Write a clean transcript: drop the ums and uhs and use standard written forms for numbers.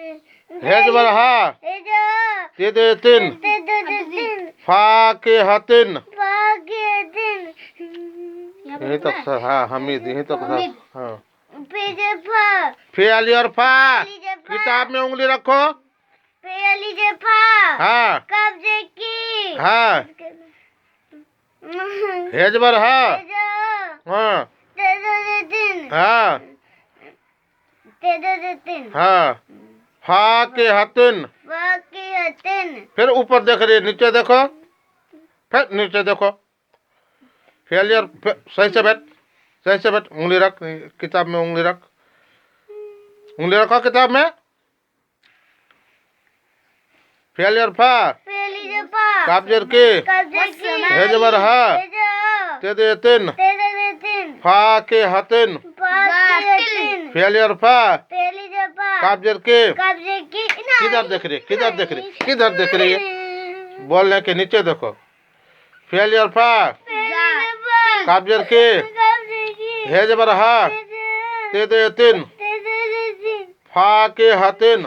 हे जबर हा ते दे तीन फा के हतिन यही तक सर हाँ हमीद यही तक सर हाँ फे अली और फा किताब में उंगली रखो हाँ हाँ हे जबर हा हाँ हाँ हाँ फा के हतिन फिर ऊपर देख रही नीचे देखो फिर नीचे देखो फेलियर सही से बैठ उंगली रख किताब में उंगली रखो किताब में फेलियर फा काबजर के हे जबर हा ते दे तीन फा के हतिन फेलियर फा काबजर के किधर देख रही है बोलने के नीचे देखो फेलियर फा काबजर के हे जबर हा ते दे तीन फा के हतिन